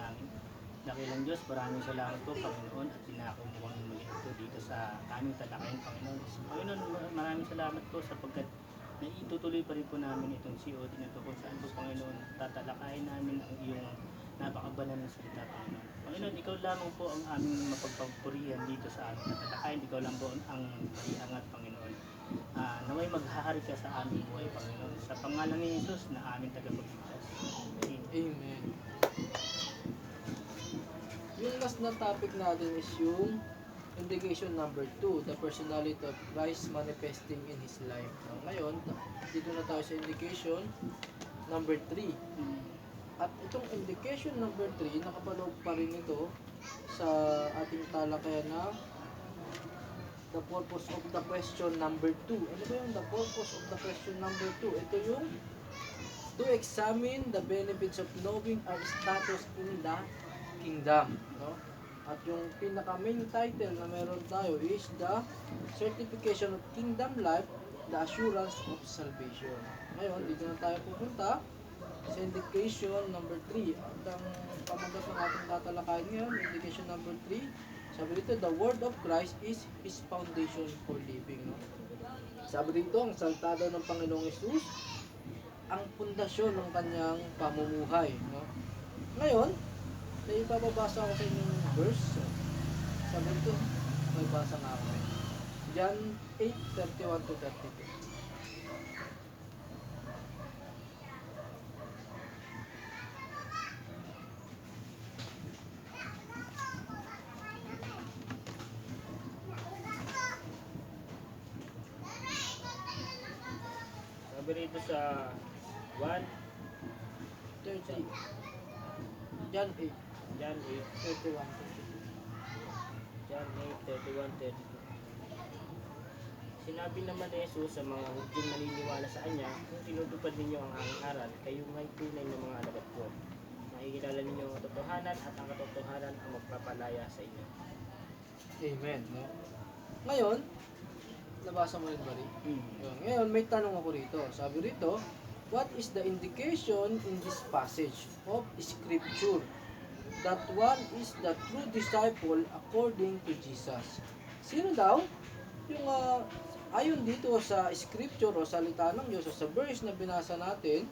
manalangin. Dakilang Diyos, maraming salamat po Panginoon at pinako mo kami muli ito dito sa aming talakayan Panginoon. Panginoon, maraming salamat po sapagkat naitutuloy pa rin po namin itong COD na ito kung saan po Panginoon tatalakayin namin ang iyong napakabanal na salita Panginoon. Panginoon, ikaw lamang po ang aming mapagpagpurihan dito sa aming tatalakayan. Ikaw lang po ang maiangat Panginoon. Naway maghahari ka sa aming buhay Panginoon. Sa pangalan ni Jesus na aming tagapagligtas. Amen. Amen. Yung last na topic natin is yung indication number 2, the personality of Christ manifesting in His life. Ngayon, dito na tayo sa indication number 3. At itong indication number 3, nakapaloob pa rin ito sa ating talakayan na the purpose of the question number 2. Ano ba yung the purpose of the question number 2? Ito yung to examine the benefits of knowing our status in the kingdom, no? At yung pinaka main title na meron tayo is the certification of kingdom life, the assurance of salvation. Ngayon, dito na tayo pupunta sa indication number 3. At ang pamagat ng ating tatalakayin ngayon, indication number 3, sabi dito, the word of Christ is His foundation for living, no? Sabi dito, ang salita daw ng Panginoong Hesus ang pundasyon ng kanyang pamumuhay, no? Ngayon, may ipapabasa ko sa inyong verse. Sabi ito, may basa nga ako. John 8:31-32. Sabi rito sa 1, 30. John 8, John 8, 31. John 8:31-32. Sinabi naman ni Jesus sa mga Hudyong naniniwala sa Kanya, kung tinutupad ninyo ang aking aral, kayo nga'y tunay na mga alagad ko. Makikilala ninyo ang katotohanan at ang katotohanan ang magpapalaya sa inyo. Amen, no? Ngayon, nabasa mo rin ba rin? Yun. Ngayon, may tanong ako rito. Sabi rito, what is the indication in this passage of Scripture that one is the true disciple according to Jesus? Sino daw? Yung ayon dito sa Scripture o salita ng Diyos o sa verse na binasa natin,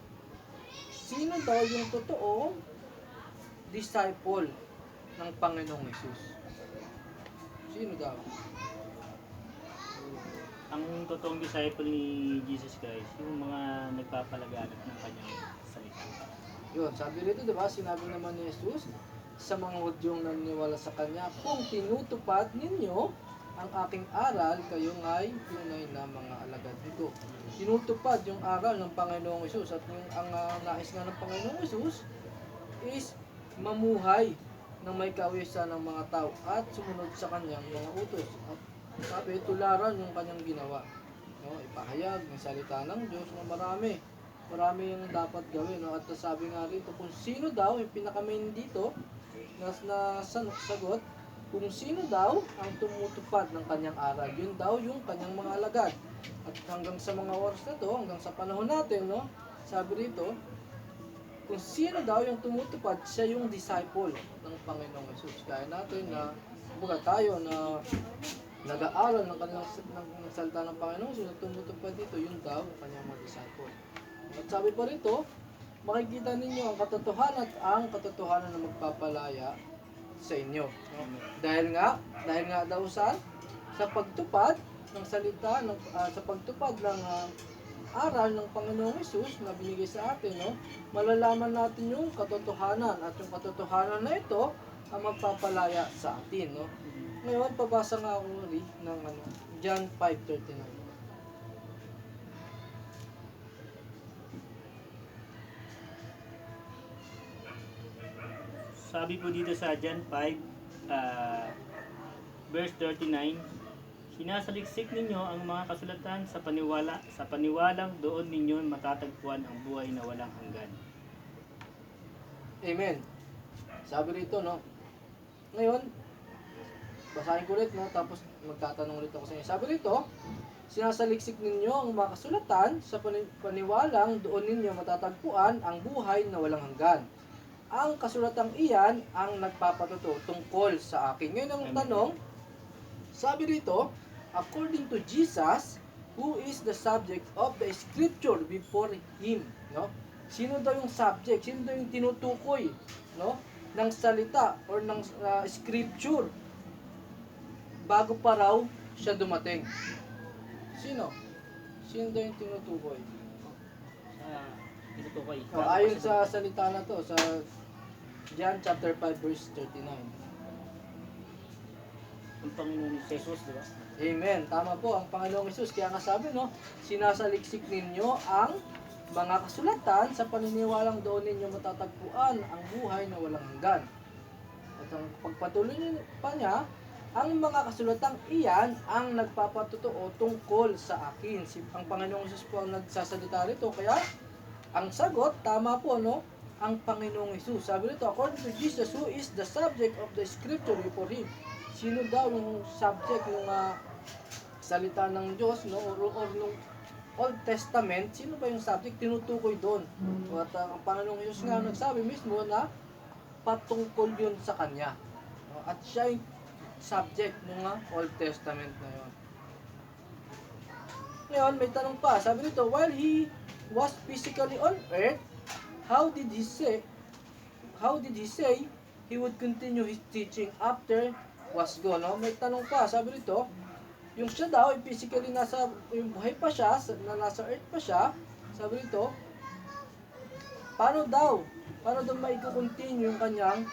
sino daw yung totoong disciple ng Panginoong Hesus? Sino daw? Ang totoong disciple ni Jesus Christ, yung mga nagpapalaganap ng kanyang salita. Yun, sabi rito, diba, sinabi naman ni Jesus sa mga Hudyong naniniwala sa Kanya, kung tinutupad ninyo ang aking aral, kayo nga'y tunay na mga alagad nito. Tinutupad yung aral ng Panginoong Hesus at yung ang nais nga ng Panginoong Hesus is mamuhay ng may kawisan ng mga tao at sumunod sa kanyang mga utos. At sabi, tularan yung kanyang ginawa. No, ipahayag ng salita ng Diyos na marami yung dapat gawin. No? At sabi nga rito, kung sino daw, yung pinaka-main dito, na sagot, kung sino daw ang tumutupad ng kanyang aral, yun daw yung kanyang mga alagad. At hanggang sa mga oras na to, hanggang sa panahon natin, no, sabi rito, kung sino daw yung tumutupad, siya yung disciple ng Panginoong Hesus. Kaya natin na, kumbaga tayo na nag-aaral ng kanilang ng salita ng Panginoon, so tumutupad dito, yun daw ang kanyang mga disciple. At sabi pa rito, makikita ninyo ang katotohanan at ang katotohanan na magpapalaya sa inyo. No? Dahil nga daw sa pagtupad ng salita, sa pagtupad ng aral ng Panginoong Hesus na binigay sa atin, no? Malalaman natin yung katotohanan at yung katotohanan na ito ang magpapalaya sa atin. No? Ngayon, pabasa nga ako ulit ng John 5:39. Sabi po dito sa John 5, verse 39, sinasaliksik ninyo ang mga kasulatan sa paniwalang doon ninyo matatagpuan ang buhay na walang hanggan. Amen. Sabi rito, no? Ngayon, basahin ko ulit, no? Tapos magtatanong ulit ako sa inyo. Sabi rito, sinasaliksik ninyo ang mga kasulatan sa paniwalang doon ninyo matatagpuan ang buhay na walang hanggan. ang kasulatang iyan ang nagpapatuto tungkol sa akin. Ngayon ang Amen. tanong, sabi rito, according to Jesus, who is the subject of the scripture before him, no? Sino daw yung subject? Sino daw yung tinutukoy, no? Ng salita or ng scripture bago pa raw siya dumating? Sino? Sino daw yung tinutukoy? Tinutukoy. Ayon sa salita na to, sa John chapter 5 verse 39. Ang Panginoon ni Jesus, di ba? Amen. Tama po, ang Panginoong Hesus. Kaya nga sabi, no, sinasaliksik ninyo ang mga kasulatan sa paniniwalang doon ninyo matatagpuan ang buhay na walang hanggan. At ang pagpatuloy pa niya, ang mga kasulatang iyan ang nagpapatotoo tungkol sa akin. Ang Panginoong Hesus po ang nagsasalita rito. Kaya, ang sagot, tama po, no? Ang Panginoong Hesus. Sabi rito, according to Jesus, who is the subject of the scripture before him? Sino daw yung subject ng salita ng Diyos, no? Or nung Old Testament, sino ba yung subject? Tinutukoy doon. At ang Panginoong Hesus nga nagsabi mismo na patungkol yun sa Kanya. No? At siya yung subject ng Old Testament na yun. Ngayon, may tanong pa. Sabi nito, while he was physically on earth, how did he say he would continue his teaching after was gone? No? May tanong pa. Sabi nito, yung siya daw, physically yung buhay pa siya, nasa earth pa siya, sabi nito, paano daw maikukontinue yung kanyang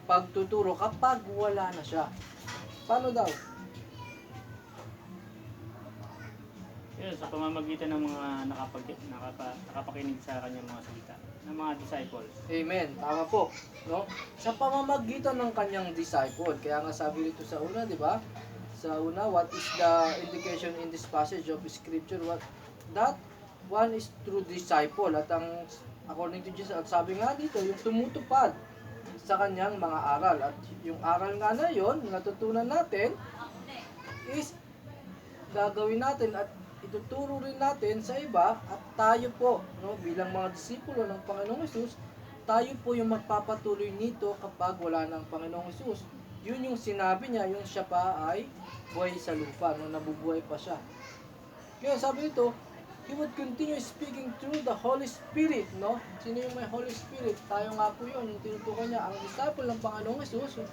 pagtuturo kapag wala na siya? Paano daw? Yun, sa pamamagitan ng mga nakapakinig sa kanyang mga salita, ng mga disciples. Amen. Tama po. No? Sa pamamagitan ng kanyang disciple. Kaya nga sabi rito sa una, di ba? Sa una, what is the indication in this passage of scripture? That one is through disciple. At ang according to Jesus, at sabi nga dito, yung tumutupad sa kanyang mga aral. At yung aral nga na yun, natutunan natin, is gagawin natin at ituturo rin natin sa iba at tayo po, no, bilang mga disipulo ng Panginoong Hesus, tayo po yung magpapatuloy nito kapag wala ng Panginoong Hesus. Yun yung sinabi niya, yung siya pa ay buhay sa lupa, no, nabubuhay pa siya. Kaya sabi nito, he would continue speaking through the Holy Spirit, no? Sino yung may Holy Spirit? Tayo nga po yun, yung tinutukoy niya, ang disciple ng Panginoong Hesus,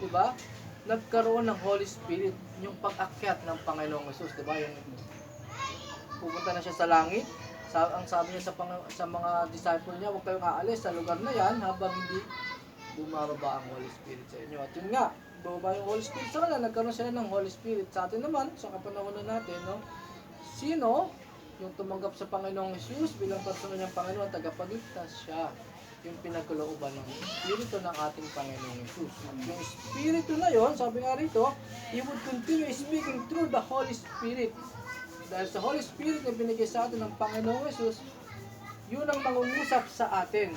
di ba? Nagkaroon ng Holy Spirit, yung pag-akyat ng Panginoong Hesus, di ba? Yung pupunta na siya sa langit. Ang sabi niya sa mga disciple niya, huwag kayong aalis sa lugar na yan habang hindi bumababa ang Holy Spirit sa inyo. At yun nga, bumaba yung Holy Spirit sa kanila, nagkaroon sila ng Holy Spirit. Sa atin naman, sa kapanahonan natin, no? Sino yung tumanggap sa Panginoong Hesus bilang personal niyang Panginoon at tagapagligtas? Siya yung pinagkalooban ng Espiritu ng ating Panginoong Hesus. Yung Espiritu na yon, sabi nga rito, he would continue speaking through the Holy Spirit. Dahil sa Holy Spirit na binigay sa atin ng Panginoong Hesus, yun ang mangungusap sa atin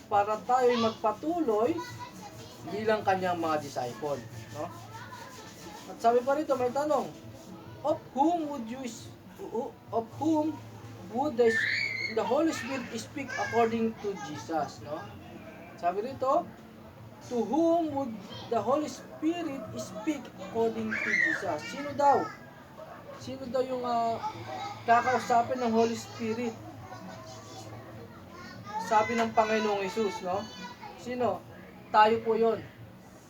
para tayo magpatuloy bilang kanyang mga disciple. No? At sabi pa rito, may tanong, of whom would the Holy Spirit speak according to Jesus? No? Sabi rito, to whom would the Holy Spirit speak according to Jesus? Sino daw yung kakausapin ng Holy Spirit? Sabi ng Panginoong Hesus, no? Sino? Tayo po yon,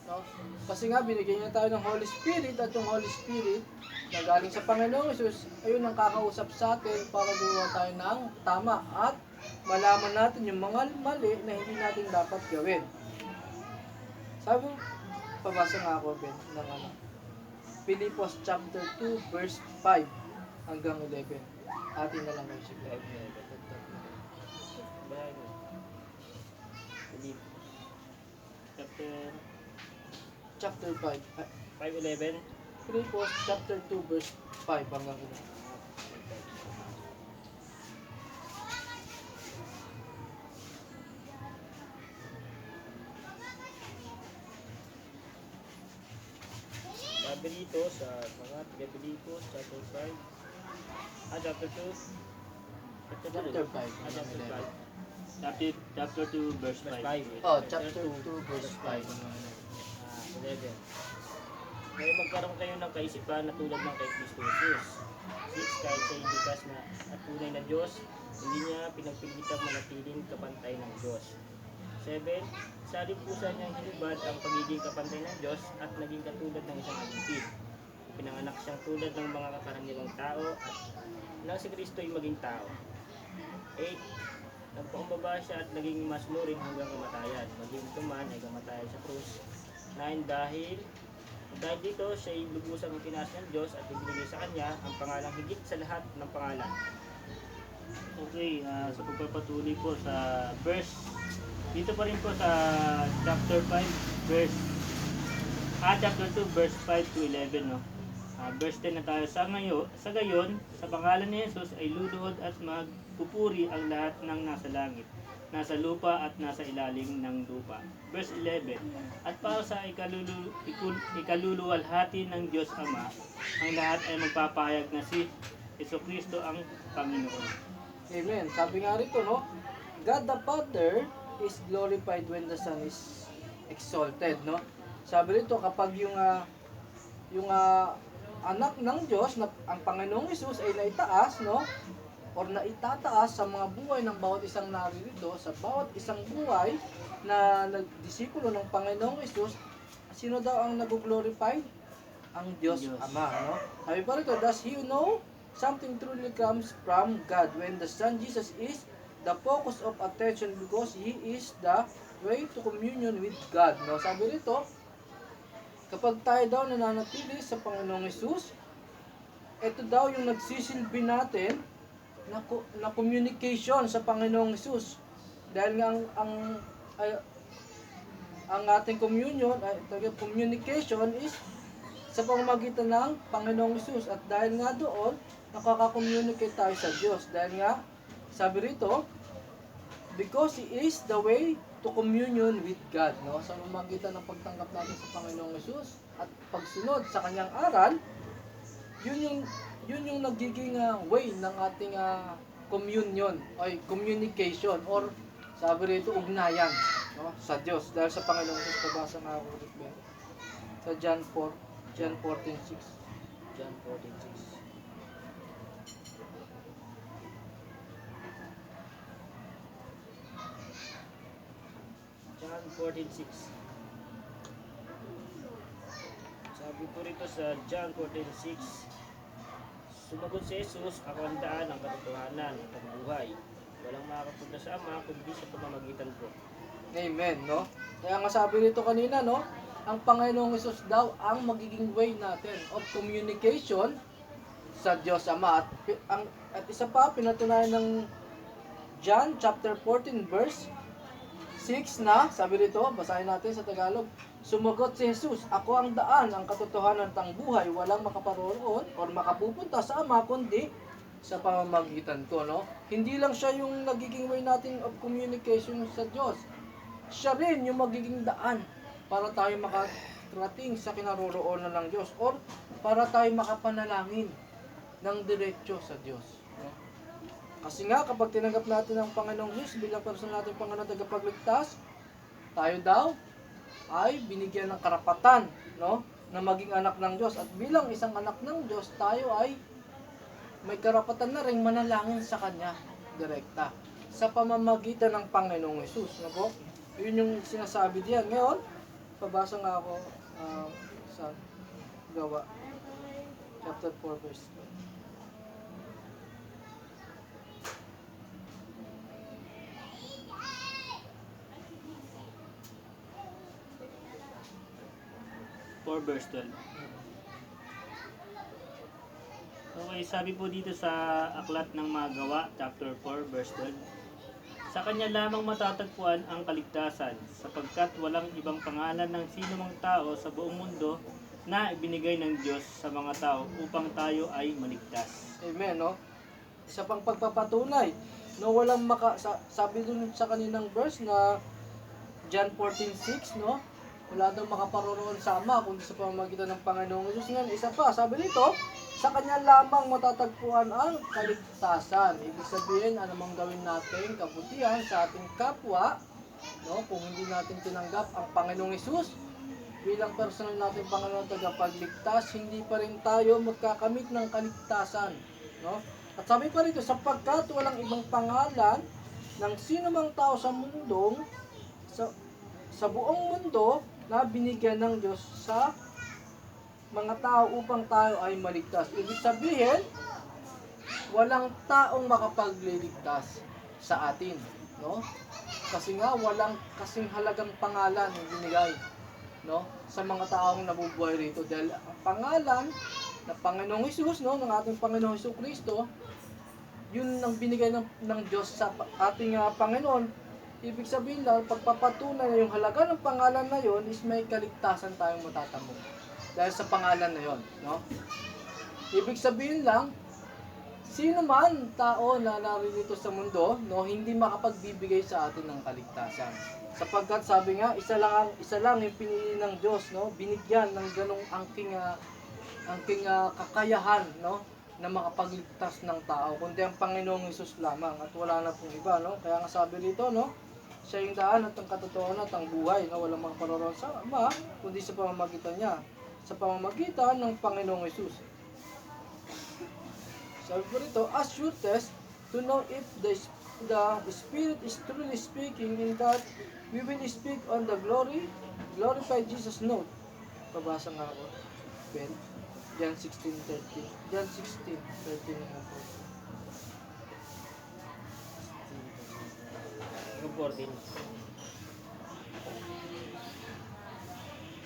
no? Kasi nga binigyan niya tayo ng Holy Spirit at yung Holy Spirit na galing sa Panginoong Hesus, ayun ang kakausap sa atin para gumawa tayo ng tama at malaman natin yung mga mali na hindi natin dapat gawin. Sabi, pabasa nga ako, Ben, ng Pilipos chapter 2 verse 5 hanggang 11. Atin na lang kayo siguro. Chapter 5. 5:11. Pilipos chapter 2 verse 5 hanggang 11. Sabi dito sa mga taga-Pilipos, chapter 5, chapter 2, Chapter 5 chapter 5. chapter 2, verse 5. Oh, chapter 2, verse 5. 11. Kaya magkaroon kayo ng kaisipan na tulad ng kay Kristo Jesus. 6. Kahit siya ibigas na at tunay na Diyos, hindi niya pinagpilitang manatiling kapantay ng Diyos. 7. Sa pusa niyang hinubad ang pagiging kapantay ng Diyos at naging katulad ng isang alipin. Pinanganak siyang tulad ng mga kakaraniwang tao at nang si Kristo ay maging tao. 8. Nagpakumbaba siya at naging masnurin hanggang kamatayan. Maging tuman ay kamatayan sa krus. 9. Dahil dito siya ay lubusang ipinaas ng Diyos at ibinigay sa kanya ang pangalang higit sa lahat ng pangalan. Okay, sa pagpapatuloy po sa verse, dito pa rin po sa chapter 5, chapter 2, verse 5 to 11, no? Verse 10 na tayo. Sa gayon, sa pangalan ni Jesus ay luluhod at magpupuri ang lahat ng nasa langit, nasa lupa at nasa ilalim ng lupa. Verse 11. At para sa ikaluluwalhati ng Diyos Ama, ang lahat ay magpapahayag na si Jesucristo ang Panginoon. Amen. Sabi nga rito, no? God the Father is glorified when the Son is exalted, no? Sabi rito, kapag yung anak ng Diyos, na ang Panginoong Hesus ay naitaas, no? Or naitataas sa mga buhay ng bawat isang naririto, sa bawat isang buhay na nagdisipulo ng Panginoong Hesus, sino daw ang nag-glorify? Ang Diyos Ama, no? Sabi pa rito, thus you know, something truly comes from God when the Son Jesus is the focus of attention because He is the way to communion with God, no? Sabi rito, kapag tayo daw nananatili sa Panginoong Hesus, ito daw yung nagsisilbi natin na communication sa Panginoong Hesus. Dahil nga ang ating communion, communication is sa pamamagitan ng Panginoong Hesus. At dahil nga doon, nakaka-communicate tayo sa Diyos. Dahil nga, sabi rito, because He is the way to communion with God, no? Sa pamamagitan ng pagtanggap natin sa Panginoong Hesus at pagsunod sa kanyang aral, yun yung nagiging way ng ating communion ay communication or sabi rito ugnayan, no? Sa Diyos dahil sa Panginoong Hesus. Pabasa nga ako ulit sa John 14:6. John 14:6. John 14:6. Sabi po rito sa John 14:6, sumagot si Jesus, ako ang daan, ang katotohanan, ang buhay. Walang makakapunta sa Ama kundi sa pamamagitan ko. Amen, no? Kaya nga sabi rito kanina, no? Ang Panginoong Hesus daw ang magiging way natin of communication sa Diyos Ama. At isa pa, pinatunayan ng John chapter 14 verse 6 na, sabi rito, basahin natin sa Tagalog, sumagot si Jesus, ako ang daan, ang katotohanan at ang buhay, walang makaparoon or makapupunta sa Ama kundi sa pamamagitan ko, no? Hindi lang siya yung nagiging way natin of communication sa Diyos. Siya rin yung magiging daan para tayo makarating sa kinaroroonan ng Diyos or para tayo makapanalangin ng diretso sa Diyos, no? Kasi nga, kapag tinanggap natin ang Panginoong Diyos bilang personal natin Panginoon tagapagligtas, tayo daw ay binigyan ng karapatan, no, na maging anak ng Diyos. At bilang isang anak ng Diyos, tayo ay may karapatan na rin manalangin sa Kanya direkta sa pamamagitan ng Panginoong Hesus, no po? Yun yung sinasabi diyan. Ngayon, pabasa nga ako sa Gawa chapter 4 verse 12. Verse 12. Okay, sabi po dito sa aklat ng mga Gawa, chapter 4, verse 12. Sa kanya lamang matatagpuan ang kaligtasan, sapagkat walang ibang pangalan ng sino mang tao sa buong mundo na ibinigay ng Diyos sa mga tao upang tayo ay maligtas. Amen, no? Isa pang pagpapatunay, no, walang sabi dun sa kaninang verse na John 14:6, no? Wala daw makaparoroon sa Ama kundi sa pamamagitan ng Panginoong Hesus. Ngayon, isa pa, sabi nito, Sa Kanya lamang matatagpuan ang kaligtasan. Ibig sabihin, anumang gawin natin kabutihan sa ating kapwa, no, kung hindi natin tinanggap ang Panginoong Hesus bilang personal natin Panginoon tagapagligtas, hindi pa rin tayo magkakamit ng kaligtasan, no? At sabi pa rito, sapagkat walang ibang pangalan ng sino mang tao sa mundong sa buong mundo na binigyan ng Diyos sa mga tao upang tayo ay maligtas. Ibig sabihin, walang taong makapagliligtas sa atin, no? Kasi nga walang kasing halagang pangalan na binigay, no, sa mga taong nabubuhay rito, dahil ang pangalan na Panginoong Hesus, no, ng ating Panginoong Hesukristo, yun ang binigay ng Diyos sa ating Panginoon. Ibig sabihin lang, pagpapatunay na yung halaga ng pangalan na yon is may kaligtasan tayong matatamo dahil sa pangalan na yon, no? Ibig sabihin lang, sino man tao na naririto sa mundo, no, hindi makapagbibigay sa atin ng kaligtasan. Sapagkat sabi nga, isa lang yung pinili ng Diyos, no, binigyan ng ganong angking kakayahan, no, na makapagligtas ng tao, kundi ang Panginoong Hesus lamang at wala na pong iba, no. Kaya nga sabi dito, no, siya yung daan at ang katotohanan at ang buhay, no, walang makaporoon sa Ama, kundi sa pamamagitan niya, sa pamamagitan ng Panginoong Hesus. Sabi po rito, as your test to know if the Spirit is truly speaking, in that we will speak on the glorify Jesus note. Pabasa nga ako. Ben, John 16:13. John 16:13 nga po. 14.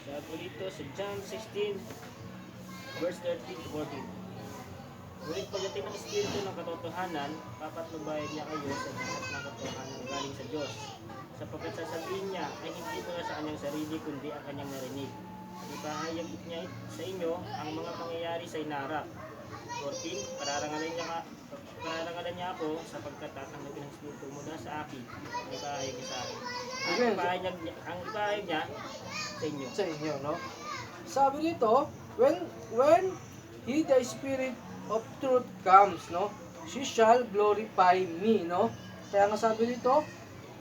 Sabi po dito sa John 16, verse 13 to 14. Ngunit pagdating ng Espiritu ng katotohanan, papatnubayan niya kayo sa lahat ng katotohanan galing sa Diyos. Sapagkat sasabihin niya ay hindi mula sa kanyang sarili, kundi ang kanyang narinig. Ipahayag niya sa inyo ang mga pangyayari sa inarap. 14. Pararangalan niya ako sapagkat tatanggapin ng Espiritu mula sa akin. Ang ipahayag niya sa akin. Ang ipahayag niya sa inyo. Sa inyo, no? Sabi dito, when He the Spirit of truth comes, no, she shall glorify me, no? Kaya nga sabi dito,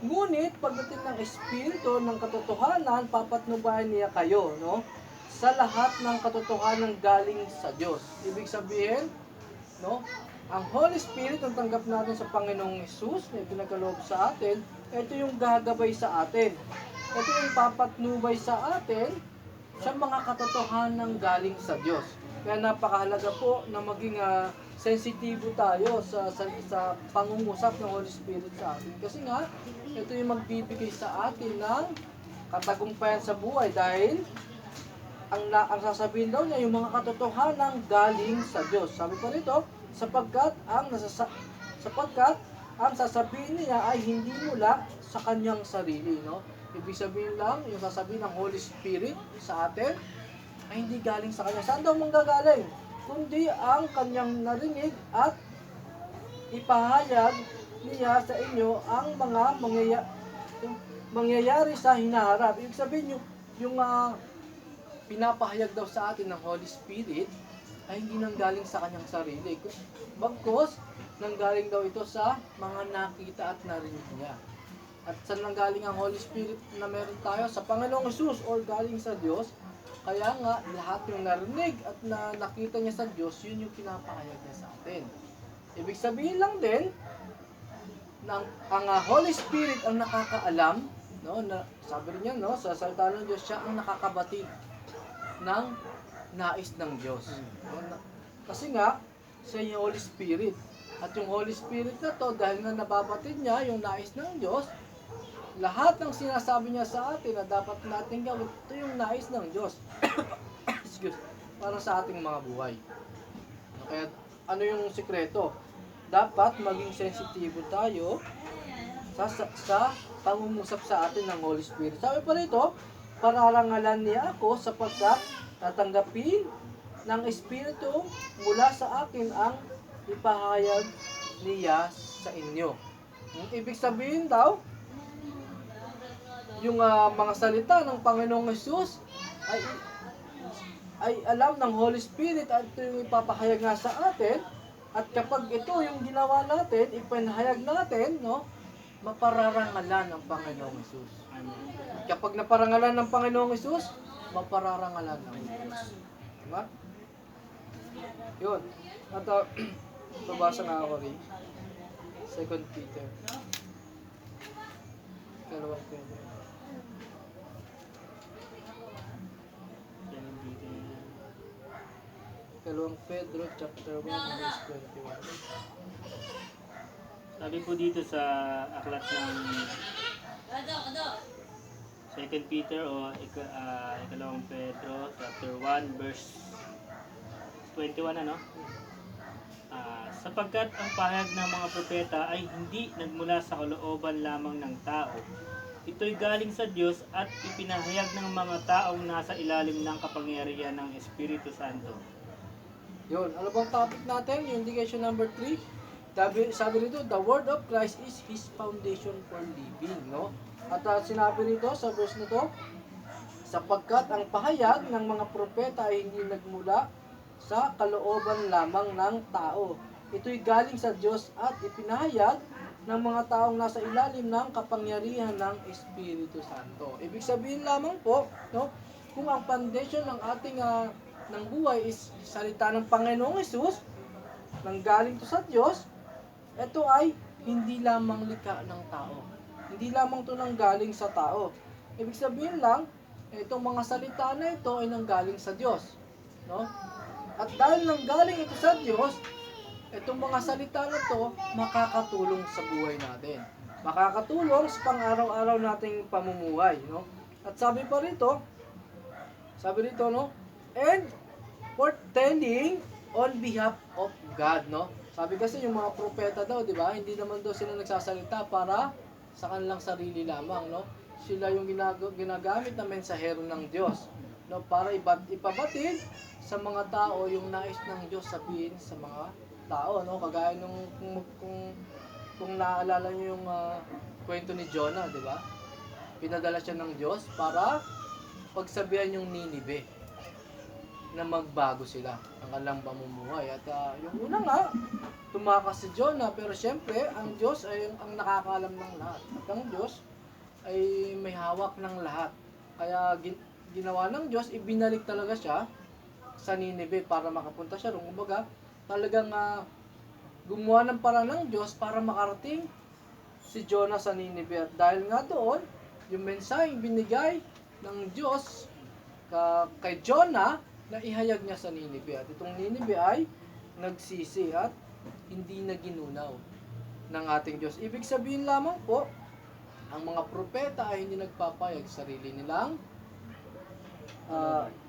ngunit pagdating ng Espiritu ng katotohanan, papatnubayan niya kayo, no, sa lahat ng katotohanan galing sa Diyos. Ibig sabihin, no, ang Holy Spirit ang tanggap natin sa Panginoong Hesus na ipinagkaloob sa atin, ito yung gagabay sa atin. Ito yung papatnubay sa atin sa mga katotohanan galing sa Diyos. Kaya napakahalaga po na maging sensitibo tayo sa pangungusap ng Holy Spirit sa atin. Kasi nga, ito yung magbibigay sa atin ng katagumpayan sa buhay dahil ang sasabihin daw niya yung mga katotohanan galing sa Diyos. Sabi pa rito, sapagkat ang sasabihin niya ay hindi mula sa kanyang sarili, no? Ibig sabihin lang, yung sasabihin ng Holy Spirit sa atin ay hindi galing sa kanya. Saan daw manggagaling? Kundi ang kanyang narinig at ipahayag niya sa inyo ang mga mangyayari sa hinaharap. Ibig sabihin yung pinapahayag daw sa atin ng Holy Spirit ay hindi nanggaling sa kanyang sarili. Bagkus, nanggaling daw ito sa mga nakita at narinig niya. At saan nanggaling ang Holy Spirit na meron tayo? Sa Panginoong Hesus or galing sa Diyos. Kaya nga, lahat yung narinig at nakita niya sa Diyos, yun yung pinapahayag niya sa atin. Ibig sabihin lang din, na ang Holy Spirit ang nakakaalam, no, na, sabi rin niya, no, sa salita ng Diyos, siya ang nakakabatid ng nais ng Diyos. No, kasi nga, siya yung Holy Spirit. At yung Holy Spirit na to, dahil nga nababatid niya yung nais ng Diyos, lahat ng sinasabi niya sa atin na dapat natin gawin, ito yung nais ng Diyos. Excuse, para sa ating mga buhay. Kaya ano yung sikreto? Dapat maging sensitibo tayo sa pangungusap sa atin ng Holy Spirit. Sabi pa rito, pararangalan niya ako sapagkat tatanggapin ng Espiritu mula sa akin ang ipahayag niya sa inyo. Ibig sabihin daw, yung mga salita ng Panginoong Hesus ay ay alam ng Holy Spirit at ito yung ipapahayag nga sa atin. At kapag ito yung ginawa natin, ipinahayag natin, no, mapararangalan ng Panginoong Hesus. Amen. Kapag naparangalan ng Panginoong Hesus, mapararangalan ng Diyos. Diba? Yun. At babasa na ako rin. 2 Peter. Kalawang Pedro. Kalawang Pedro, chapter 1, verse 21. Sabi po dito sa aklat ng 2 Peter o ikalawang Pedro, chapter 1, verse 21, ano? Sapagkat ang pahayag ng mga propeta ay hindi nagmula sa kalooban lamang ng tao. Ito'y galing sa Diyos at ipinahayag ng mga taong nasa ilalim ng kapangyarihan ng Espiritu Santo. Yun. Ano bang topic natin? Yung indication number 3. Sabi rito, the word of Christ is His foundation for living. No? At sinabi rito sa verse na to, sapagkat ang pahayag ng mga propeta ay hindi nagmula sa kalooban lamang ng tao. Ito'y galing sa Diyos at ipinahayag ng mga taong nasa ilalim ng kapangyarihan ng Espiritu Santo. Ibig sabihin lamang po, no, kung ang foundation ng ating ng buhay is salita ng Panginoong Hesus, nanggaling to sa Diyos, ito ay hindi lamang likha ng tao. Hindi lamang to nanggaling sa tao. Ibig sabihin lang, itong mga salita na ito ay nanggaling sa Diyos. No? At dahil nanggaling ito sa Diyos, itong mga salita na ito makakatulong sa buhay natin. Makakatulong sa pang-araw-araw nating pamumuhay. No? At sabi rito, no? And foretelling on behalf of God, no? Sabi kasi yung mga propeta daw, di ba? Hindi naman daw sila nagsasalita para sa kanilang sarili lamang, no? Sila yung ginagamit na mensahero ng Diyos, no? Para ipabatid sa mga tao yung nais ng Diyos sabihin sa mga tao, no? Kagaya nung kung naalala niyo yung kwento ni Jonah, di ba? Pinadala siya ng Diyos para pagsabihan yung Ninive na magbago sila ang kanilang pamumuhay. At yung una nga, tumakas si Jonah, pero syempre, ang Diyos ay ang nakakaalam ng lahat. At ang Diyos ay may hawak ng lahat. Kaya ginawa ng Diyos, ibinalik talaga siya sa Ninive para makapunta siya doon. Kumbaga, talagang gumawa ng paraan ng Diyos para makarating si Jonah sa Ninive. At dahil nga doon, yung mensaheng binigay ng Diyos kay Jonah, na ihayag niya sa Ninive. At itong Ninive ay nagsisi at hindi na ginunaw ng ating Diyos. Ibig sabihin lamang po, ang mga propeta ay hindi nagpapayag sarili nilang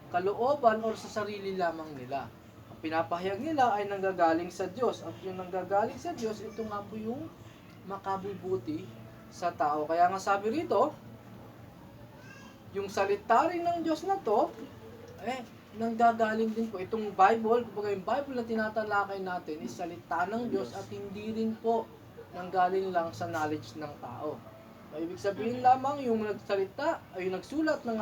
kalooban o sa sarili lamang nila. Ang pinapahayag nila ay nanggagaling sa Diyos. At yung nanggagaling sa Diyos, ito nga po yung makabubuti sa tao. Kaya nga sabi rito, yung salita rin ng Diyos na to, nanggagaling din po. Itong Bible, kumbaga yung Bible na tinatalakay natin is salita ng Diyos at hindi rin po nanggaling lang sa knowledge ng tao. Ibig sabihin lamang yung nagsalita, ay yung nagsulat ng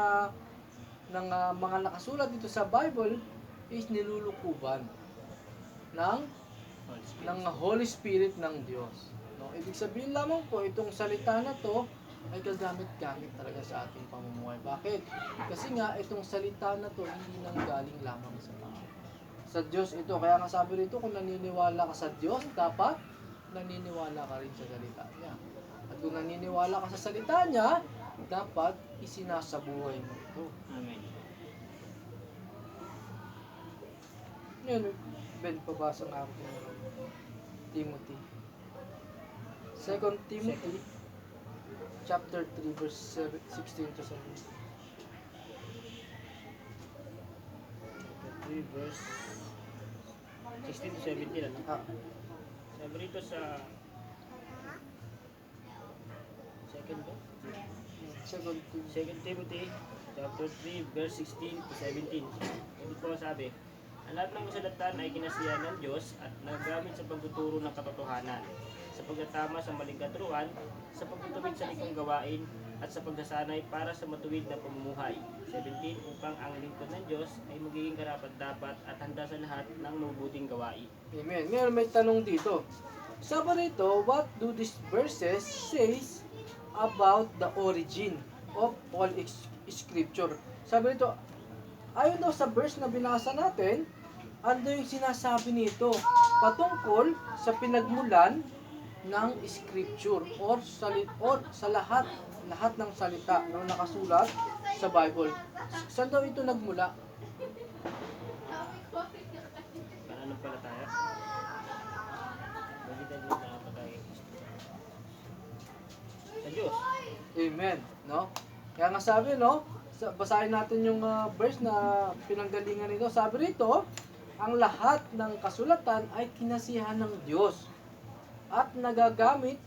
mga nakasulat dito sa Bible is nilulukuban ng Holy Spirit ng Diyos. No? Ibig sabihin lamang po, itong salita na to ay gagamit-gamit talaga sa ating pamumuhay. Bakit? Kasi nga, itong salita na to hindi nanggaling lamang sa tao. Sa Diyos ito. Kaya nga sabi rito, kung naniniwala ka sa Diyos, dapat naniniwala ka rin sa salita niya. At kung naniniwala ka sa salita niya, dapat isinasabuhay mo ito. Amen. Yan, Ben, pabasa nga ako Timothy. 2 Timothy chapter 3 verse 16 to 17. Chapter 3 verse 16 to 17, ano? Sabi rito sa second ba? 2 Timothy chapter 3 verse 16 to 17. Ito po sabi, ang lahat ng kasulatan ay kinasiyahan ng Diyos at nagamit sa pagtuturo ng katotohanan, sa pagtatama sa maling katuruan, sa pagtutuwid sa likong gawain, at sa pagsasanay para sa matuwid na pamumuhay. 17. Upang ang lingkod ng Diyos ay magiging karapat-dapat at handa sa lahat ng mabubuting gawain. Amen. Ngayon may tanong dito. Sabi rito, what do these verses says about the origin of all scripture? Sabi rito, ayon daw sa verse na binasa natin, ano yung sinasabi nito patungkol sa pinagmulan ng scripture or sa lahat ng salita na nakasulat sa Bible. Saan daw ito nagmula? Pananampalataya. Balitan din na kapag sa Diyos. Amen, no? Kaya nga sabi, no? Basahin natin yung verse na pinanggalingan nito. Sabi rito, ang lahat ng kasulatan ay kinasihan ng Diyos at nagagamit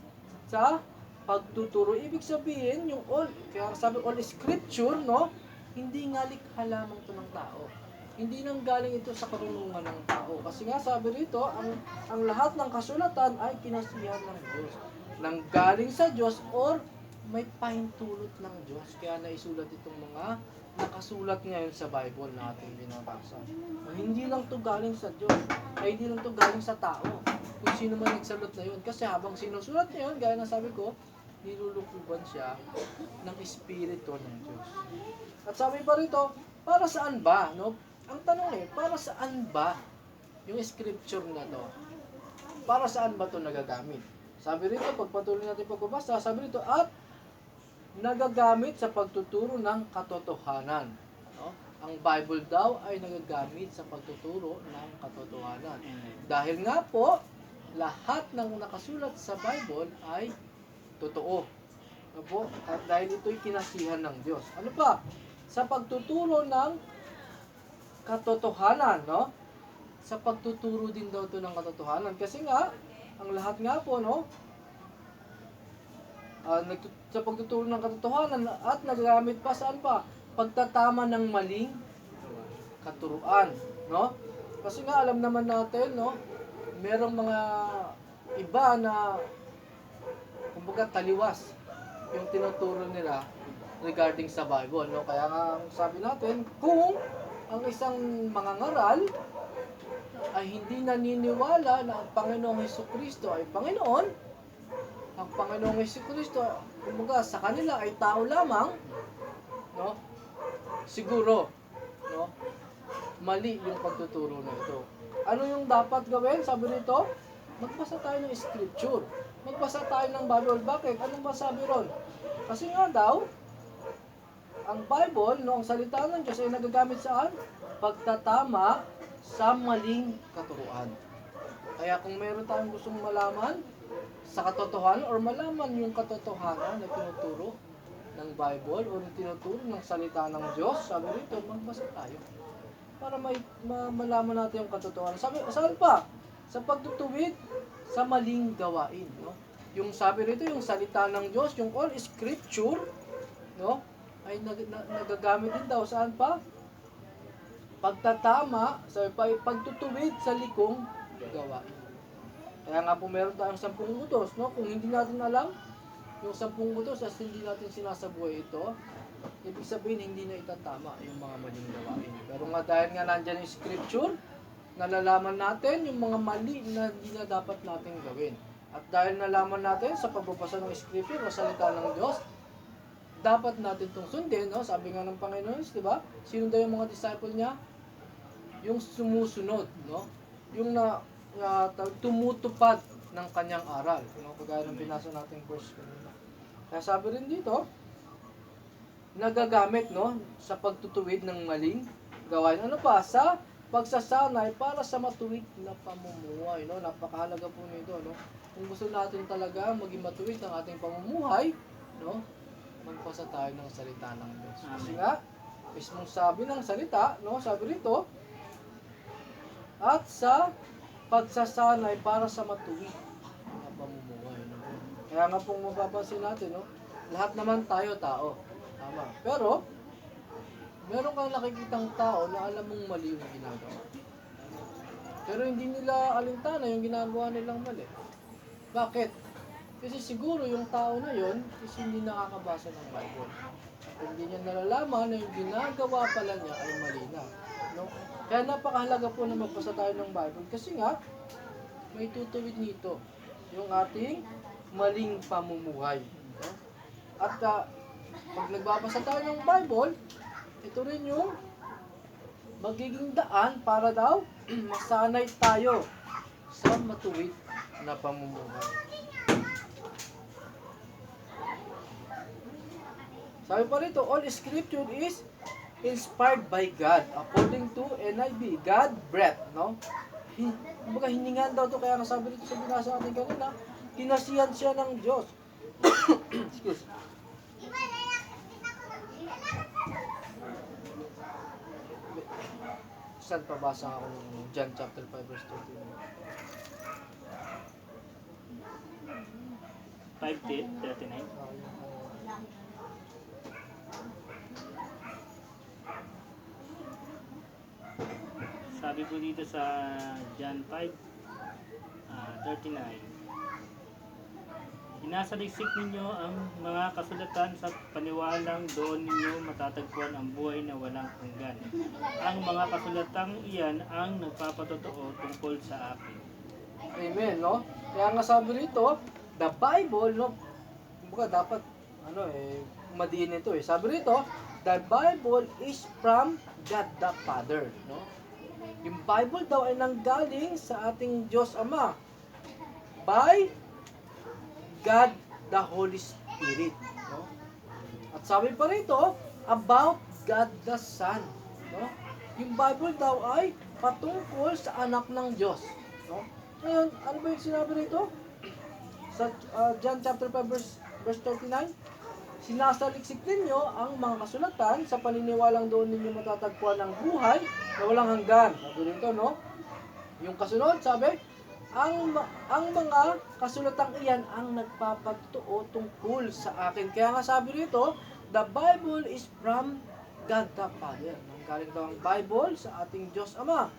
sa pagtuturo. Ibig sabihin, yung all, kaya sabi all scripture, no? Hindi nga likha lamang ito ng tao. Hindi nang galing ito sa karunungan ng tao. Kasi nga sabi rito, ang lahat ng kasulatan ay kinasihan ng Diyos. Nang galing sa Diyos or may pahintulot ng Diyos. Kaya naisulat itong mga nakasulat ngayon sa Bible na ating binabasa. Hindi lang to galing sa Diyos. Ay hindi lang to galing sa tao. Kung sino man nagsalat na yun. Kasi habang sinusulat niya yun, gaya na sabi ko, nilulukuban siya ng Espiritu ng Diyos. At sabi pa rito, para saan ba? No? Ang tanong para saan ba yung scripture na to? Para saan ba to nagagamit? Sabi rito, pagpatuloy natin pagbabasa, sabi rito, at nagagamit sa pagtuturo ng katotohanan. No? Ang Bible daw ay nagagamit sa pagtuturo ng katotohanan. Dahil nga po, lahat ng nakasulat sa Bible ay totoo. No po? At dahil ito'y kinasihan ng Diyos. Ano pa? Sa pagtuturo ng katotohanan, no? Sa pagtuturo din daw ito ng katotohanan. Kasi nga, ang lahat nga po, no? Sa pagtuturo ng katotohanan at nagagamit pa saan pa? Pagtatama ng maling katuruan, no? Kasi nga alam naman natin, no? Merong mga iba na kumbaga taliwas yung tinuturo nila regarding sa Bible, no? Kaya nga sabi natin, kung ang isang mangangaral ay hindi naniniwala na ang Panginoong Hesukristo ay Panginoon, ang Panginoong Hesukristo, kumbaga sa kanila ay tao lamang, no? Siguro, no? Mali yung pagtuturo na ito. Ano yung dapat gawin? Sabi nito, magbasa tayo ng scripture. Magbasa tayo ng Bible. Bakit? Anong ba sabi ron? Kasi nga daw, ang Bible, no, ang salita ng Diyos ay nagagamit saan? Pagtatama sa maling katuruan. Kaya kung meron tayong gustong malaman sa katotohanan or malaman yung katotohanan na tinuturo ng Bible o tinuturo ng salita ng Diyos, sabi rito, magbasa tayo para malaman natin yung katotohanan. Saan pa? Sa pagtutuwid sa maling gawain, no? Yung sabi rito, yung salita ng Diyos, yung all scripture, no? Ay nagagamit din daw saan pa? Pagtatama, pagtutuwid sa likong gawain. Kaya nga po meron tayong 10 utos, no? Kung hindi natin alam yung 10 utos as hindi natin sinasabuhay ito, ibig sabihin hindi na itatama yung mga maling gawain. Pero nga dahil nga nandyan yung scripture, nalalaman natin yung mga mali na hindi na dapat natin gawin. At dahil nalaman natin sa pagbabasa ng scripture o salita ng Diyos, dapat natin itong sundin, no? Sabi nga ng Panginoon, di ba? Sino daw yung mga disciple niya? Yung sumusunod, no? Yung tumutupad ng kanyang aral. No? Kagaya ng pinasa nating verse kanina. Kaya sabi rin dito, nagagamit, no, sa pagtutuwid ng maling gawain. Ano pa? Sa pagsasanay para sa matuwid na pamumuhay, no? Napakahalaga po nito, no? Kung gusto natin talaga maging matuwid ang ating pamumuhay, no? Magpasa tayo ng salita ng Diyos. Kasi nga, mismong sabi ng salita, no? Sabi rito, at sa pagsasanay para sa matuwid na pamumuhay, no? Kaya nga pong mapapansin natin, no? Lahat naman tayo tao. Tama. Pero, meron kang nakikitang tao na alam mong mali yung ginagawa. Pero hindi nila alintana yung ginagawa nilang mali. Bakit? Kasi siguro yung tao na yon is hindi nakakabasa ng Bible. Hindi niya nalalaman na yung ginagawa pala niya ay mali na. No? Kaya napakahalaga po na magbasa tayo ng Bible kasi nga may tutuwid nito yung ating maling pamumuhay. No? At pag nagbabasa tayo ng Bible, ito rin yung magiging daan para daw masanay tayo sa matuwid na pamumuhay. Sabi pa rito, all scripture is inspired by God according to NIV. God breath, no? Kumbaga hiningan daw to, kaya nasabi rito sa binasa natin kanina, kinasiyan siya ng Diyos. Excuse. Saan pabasa ako ng John chapter 5 verse 21? 5:39. Sabi po dito sa John 5:39. Inasaliksik ninyo ang mga kasulatan sa paniwalang doon ninyo matatagpuan ang buhay na walang hanggan. Ang mga kasulatang iyan ang nagpapatotoo tungkol sa akin. Amen, no? Kaya nga sabi rito, the Bible, no? Kumbaga dapat, madiin ito eh. Sabi rito, the Bible is from God the Father, no? Yung Bible daw ay nanggaling sa ating Diyos Ama by God the Holy Spirit, no? At sabi pa rito about God the Son, no? Yung Bible daw ay patungkol sa anak ng Diyos, no? Ngayon, ano ba yung sinabi rito? Sa John chapter 5 verse 39, sinasaliksik ninyo ang mga kasulatan sa paniniwalang doon ninyo matatagpuan ang buhay na walang hanggan. Sabi rito, no? Yung kasunod, sabi, ang mga kasulatang iyan ang nagpapatotoo tungkol sa akin. Kaya nga sabi rito, the Bible is from God the Father. Nanggaling daw ang Bible sa ating Diyos Ama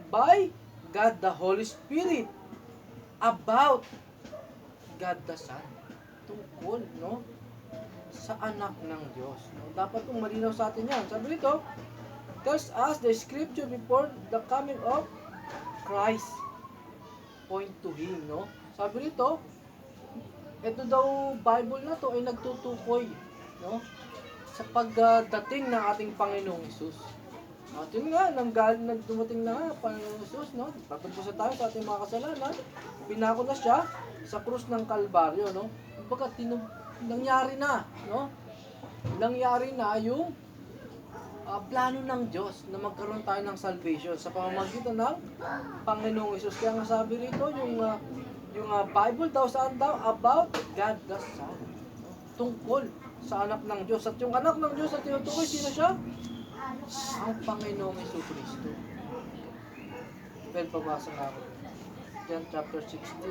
by God the Holy Spirit about God the Son. Tungkol, no? Sa anak ng Diyos. No? Dapat kung malinaw sa atin yan. Sabi rito, tells us the scripture before the coming of Christ point to Him, no? Sabi rito, ito daw Bible na to ay nagtutukoy, no? Sa pagdating ng ating Panginoong Hesus. At yun nga, nagdumating na nga Panginoong Hesus, no? Patagpusan tayo sa ating mga kasalanan. Pinako na siya sa krus ng Kalbaryo, no? Kumbaga, nangyari na, no? Nangyari na yung plano ng Diyos na magkaroon tayo ng salvation sa pamamagitan ng Panginoong Hesus. Kaya nga sabi rito, yung Bible daw, saan daw? About God the Son. Tungkol sa anak ng Diyos. At yung anak ng Diyos na tinutukoy, sino siya? Ang Panginoong Hesus Kristo. Well, pabasa nga ako. John chapter 16.